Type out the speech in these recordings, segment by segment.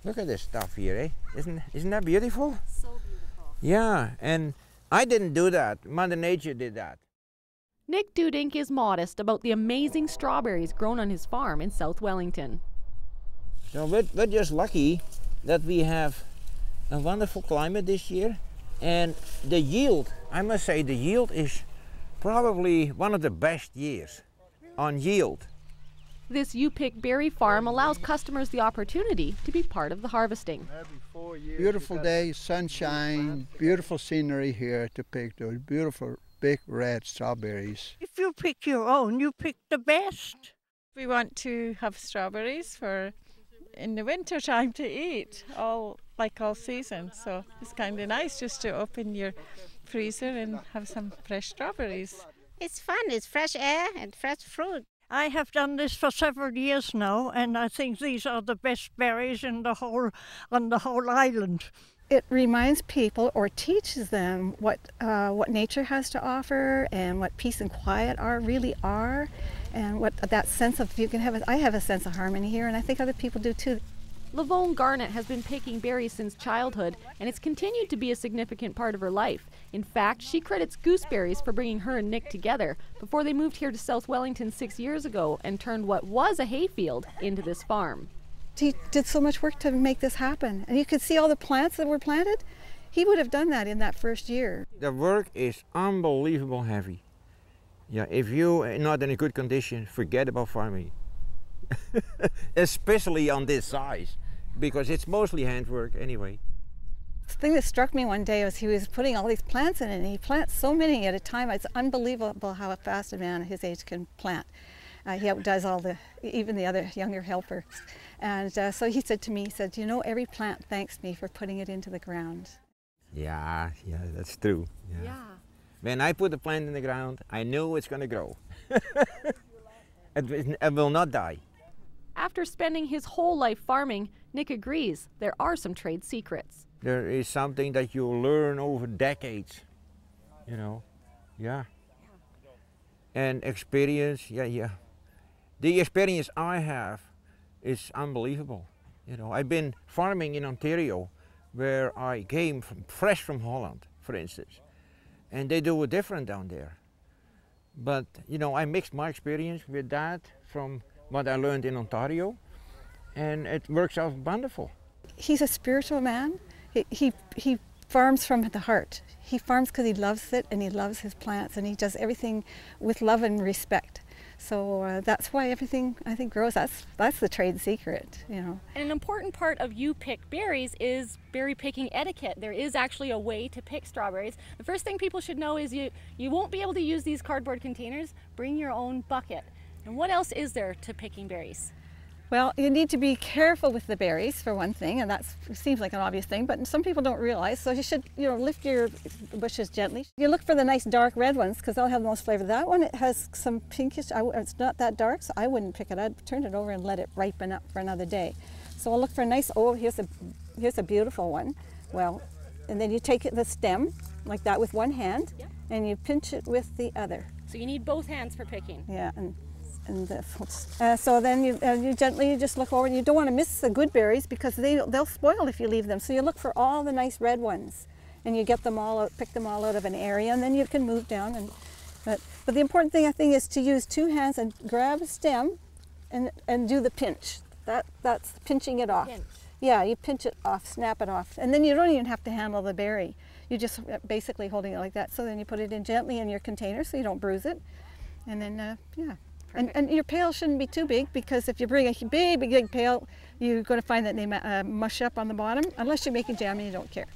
Look at this stuff here, eh? Isn't that beautiful? So beautiful. Yeah, and I didn't do that. Mother Nature did that. Nick Dudink is modest about the amazing strawberries grown on his farm in South Wellington. So we're just lucky that we have a wonderful climate this year, and the yield, I must say, the yield is probably one of the best years on yield. This You Pick Berry farm allows customers the opportunity to be part of the harvesting. Beautiful day, sunshine, beautiful scenery here to pick those beautiful big red strawberries. If you pick your own, you pick the best. We want to have strawberries for in the winter time to eat, all season. So it's kind of nice just to open your freezer and have some fresh strawberries. It's fun, it's fresh air and fresh fruit. I have done this for several years now, and I think these are the best berries on the whole island. It reminds people or teaches them what nature has to offer and what peace and quiet really are, and what that sense of I have a sense of harmony here, and I think other people do too. Lavonne Garnett has been picking berries since childhood, and it's continued to be a significant part of her life. In fact, she credits gooseberries for bringing her and Nick together before they moved here to South Wellington 6 years ago and turned what was a hayfield into this farm. He did so much work to make this happen, and you could see all the plants that were planted. He would have done that in that first year. The work is unbelievable heavy. Yeah, if you're not in a good condition, forget about farming. Especially on this size, because it's mostly handwork anyway. The thing that struck me one day was he was putting all these plants in it, and he plants so many at a time. It's unbelievable how fast a man his age can plant. He outdoes even the other younger helpers. And so he said to me, he said, you know, every plant thanks me for putting it into the ground. Yeah, that's true. Yeah. When I put the plant in the ground, I know it's going to grow. It will not die. After spending his whole life farming, Nick agrees there are some trade secrets. There is something that you learn over decades, you know. Yeah. And experience, yeah. The experience I have is unbelievable. You know, I've been farming in Ontario, where I came fresh from Holland, for instance, and they do it different down there. But you know, I mixed my experience with that from what I learned in Ontario, and it works out wonderful. He's a spiritual man. He farms from the heart. He farms because he loves it and he loves his plants, and he does everything with love and respect. So that's why everything, I think, grows. That's the trade secret, you know. And an important part of You Pick Berries is berry picking etiquette. There is actually a way to pick strawberries. The first thing people should know is you won't be able to use these cardboard containers. Bring your own bucket. And what else is there to picking berries? Well, you need to be careful with the berries, for one thing, and that seems like an obvious thing, but some people don't realize. So you should, lift your bushes gently. You look for the nice dark red ones because they'll have the most flavor. That one, it has some pinkish, it's not that dark, so I wouldn't pick it. I'd turn it over and let it ripen up for another day. So I'll look for a nice, here's a beautiful one. Well, and then you take the stem, like that, with one hand, and you pinch it with the other. So you need both hands for picking. Yeah. So then you gently just look over, and you don't want to miss the good berries because they'll spoil if you leave them. So you look for all the nice red ones, and you get them all out, pick them all out of an area, and then you can move down. But the important thing, I think, is to use two hands and grab a stem, and do the pinch. That's pinching it off. Pinch. Yeah, you pinch it off, snap it off, and then you don't even have to handle the berry. You just basically holding it like that. So then you put it in gently in your container so you don't bruise it, and then And your pail shouldn't be too big, because if you bring a big pail, you're going to find that they mush up on the bottom, unless you're making jam and you don't care.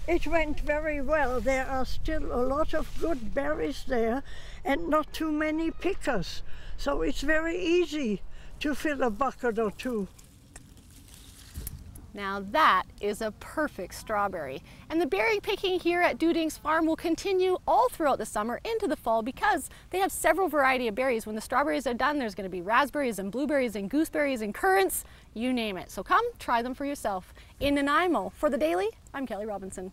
It went very well. There are still a lot of good berries there and not too many pickers. So it's very easy to fill a bucket or two. Now that is a perfect strawberry. And the berry picking here at Dudink's farm will continue all throughout the summer into the fall, because they have several variety of berries. When the strawberries are done, there's going to be raspberries and blueberries and gooseberries and currants, you name it. So come try them for yourself. In Nanaimo, for The Daily, I'm Kelly Robinson.